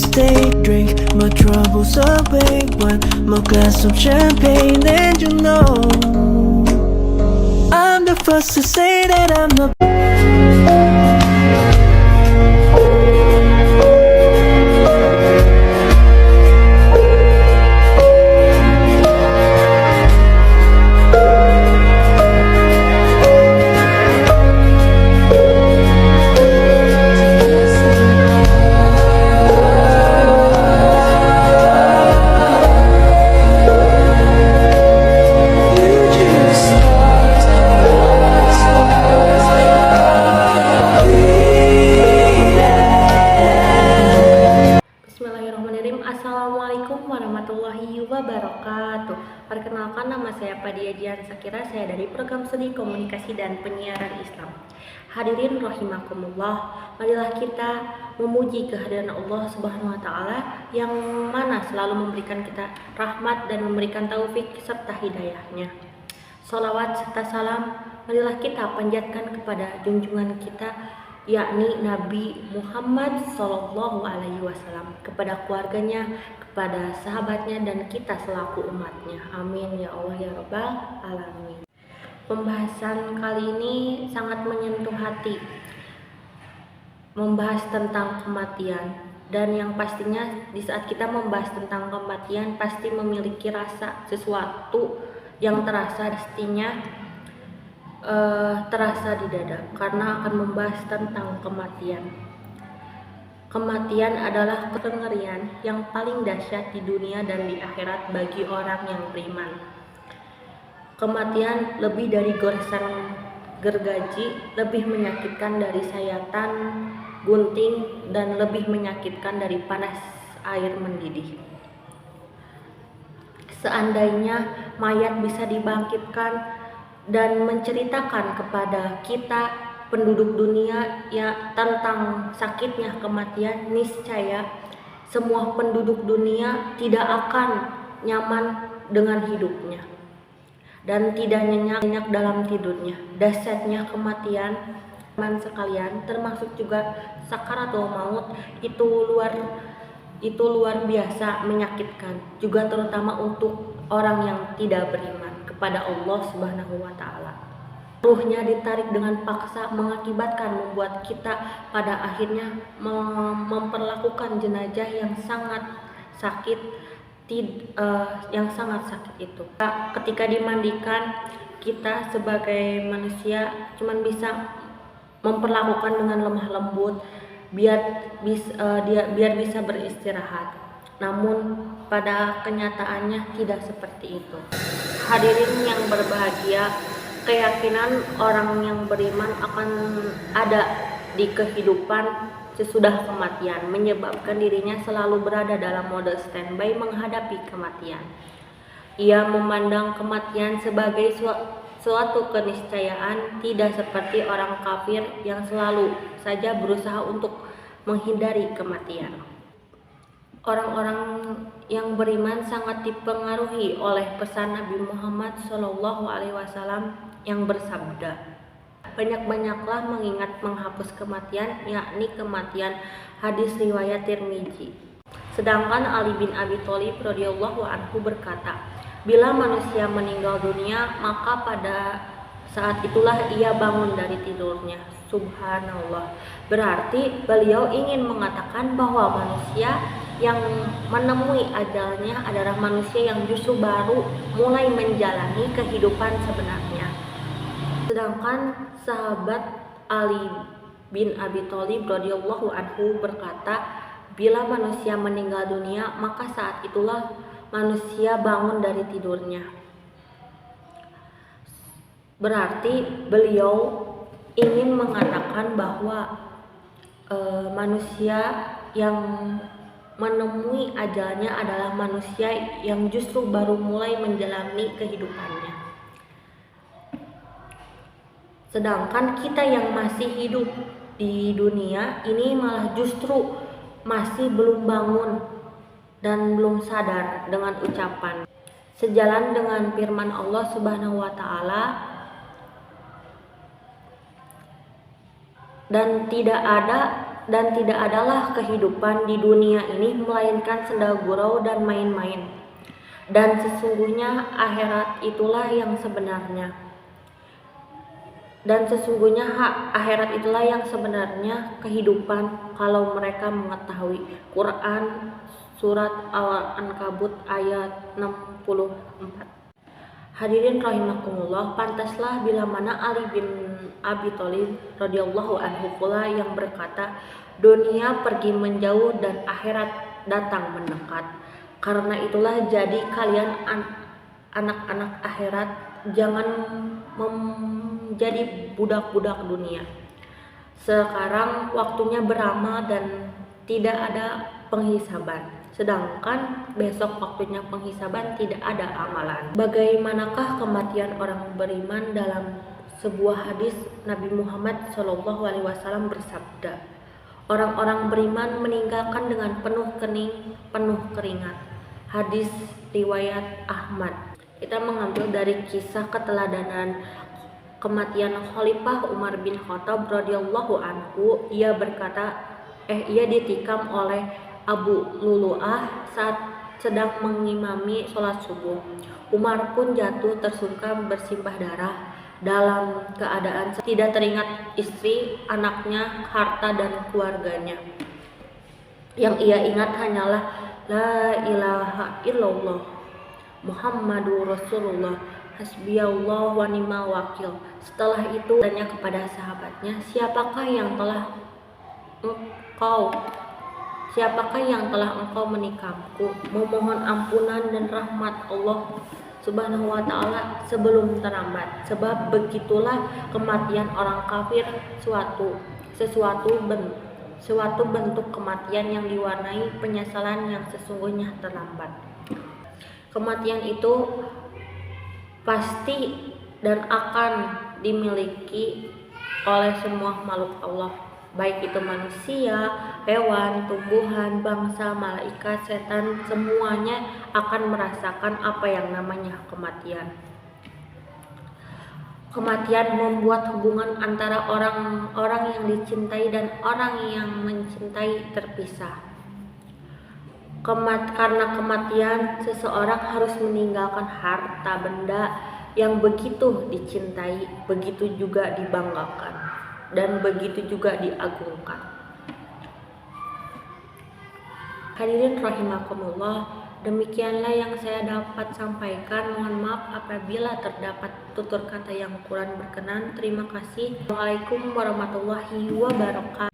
mistake. Drink my troubles away. One more glass of champagne, and you know I'm the first to say that I'm not. Bismillahirrahmanirrahim. Assalamualaikum warahmatullahi wabarakatuh. Perkenalkan, nama saya Padia Dian Sakira. Saya dari Program Studi Komunikasi dan Penyiaran Islam. Hadirin rahimakumullah, marilah kita memuji kehadiran Allah Subhanahu wa taala yang mana selalu memberikan kita rahmat dan memberikan taufik serta hidayahnya. Salawat serta salam marilah kita panjatkan kepada junjungan kita, yakni Nabi Muhammad Sallallahu Alaihi Wasallam, kepada keluarganya, kepada sahabatnya, dan kita selaku umatnya. Amin ya Allah ya Rabbal Alamin. Pembahasan kali ini sangat menyentuh hati, membahas tentang kematian, dan yang pastinya di saat kita membahas tentang kematian pasti memiliki rasa sesuatu yang terasa terasa di dada, karena akan membahas tentang kematian. Kematian adalah kengerian yang paling dahsyat di dunia dan di akhirat bagi orang yang beriman. Kematian lebih dari goresan gergaji, lebih menyakitkan dari sayatan gunting, dan lebih menyakitkan dari panas air mendidih. Seandainya mayat bisa dibangkitkan dan menceritakan kepada kita penduduk dunia ya tentang sakitnya kematian, niscaya semua penduduk dunia tidak akan nyaman dengan hidupnya dan tidak nyenyak dalam tidurnya. Dahsyatnya kematian, teman sekalian, termasuk juga sakaratul maut, itu luar biasa menyakitkan, juga terutama untuk orang yang tidak beriman kepada Allah Subhanahu wa taala. Ruhnya ditarik dengan paksa mengakibatkan membuat kita pada akhirnya memperlakukan jenazah yang sangat sakit, itu. Ketika dimandikan, kita sebagai manusia cuman bisa memperlakukan dengan lemah lembut biar bisa beristirahat. Namun pada kenyataannya tidak seperti itu. Hadirin yang berbahagia, keyakinan orang yang beriman akan ada di kehidupan sesudah kematian menyebabkan dirinya selalu berada dalam mode standby menghadapi kematian. Ia memandang kematian sebagai suatu keniscayaan, tidak seperti orang kafir yang selalu saja berusaha untuk menghindari kematian. Orang-orang yang beriman sangat dipengaruhi oleh pesan Nabi Muhammad SAW yang bersabda, banyak-banyaklah mengingat menghapus kematian, yakni kematian. Hadis riwayat Tirmizi. Sedangkan Ali bin Abi Thalib radhiyallahu anhu berkata, bila manusia meninggal dunia, maka pada saat itulah ia bangun dari tidurnya. Subhanallah. Berarti beliau ingin mengatakan bahwa manusia yang menemui ajalnya adalah manusia yang justru baru mulai menjalani kehidupan sebenarnya. Sedangkan sahabat Ali bin Abi Thalib radhiyallahu anhu berkata, bila manusia meninggal dunia, maka saat itulah manusia bangun dari tidurnya. Berarti beliau ingin mengatakan bahwa manusia yang menemui ajalnya adalah manusia yang justru baru mulai menjalani kehidupannya. Sedangkan kita yang masih hidup di dunia ini malah justru masih belum bangun dan belum sadar dengan ucapan. Sejalan dengan firman Allah Subhanahu wa taala, dan tidak ada dan tidak adalah kehidupan di dunia ini melainkan senda gurau dan main-main. Dan sesungguhnya akhirat itulah yang sebenarnya. Akhirat itulah yang sebenarnya kehidupan kalau mereka mengetahui. Quran Surat Al-Ankabut ayat 64. Hadirin rahimakumullah, pantaslah bila mana Ali bin Abi Thalib radhiyallahu anhu pula yang berkata, dunia pergi menjauh dan akhirat datang mendekat. Karena itulah jadi kalian anak-anak akhirat jangan menjadi budak-budak dunia. Sekarang waktunya beramal dan tidak ada penghisaban. Sedangkan besok waktunya penghisaban, tidak ada amalan. Bagaimanakah kematian orang beriman? Dalam sebuah hadis Nabi Muhammad SAW bersabda, orang-orang beriman meninggalkan dengan penuh kening, penuh keringat. Hadis riwayat Ahmad. Kita mengambil dari kisah keteladanan kematian Khalifah Umar bin Khattab radhiyallahu anhu. Ia berkata, ia ditikam oleh Abu Lulu'ah saat sedang mengimami sholat subuh. Umar pun jatuh tersungkur bersimbah darah dalam keadaan tidak teringat istri, anaknya, harta dan keluarganya. Yang ia ingat hanyalah la ilaha illallah Muhammadur Rasulullah hasbiyallah wa ni'mal wakil. Setelah itu tanya kepada sahabatnya, siapakah yang telah engkau menikamku? Memohon ampunan dan rahmat Allah Subhanahu wa ta'ala sebelum terlambat. Sebab begitulah kematian orang kafir, suatu bentuk kematian yang diwarnai penyesalan yang sesungguhnya terlambat. Kematian itu pasti dan akan dimiliki oleh semua makhluk Allah, baik itu manusia, hewan, tumbuhan, bangsa, malaikat, setan, semuanya akan merasakan apa yang namanya kematian. Kematian membuat hubungan antara orang yang dicintai dan orang yang mencintai terpisah. Karena kematian, seseorang harus meninggalkan harta benda yang begitu dicintai, begitu juga dibanggakan, dan begitu juga diagungkan. Hadirin rahimakumullah, demikianlah yang saya dapat sampaikan. Mohon maaf apabila terdapat tutur kata yang kurang berkenan. Terima kasih. Assalamualaikum warahmatullahi wabarakatuh.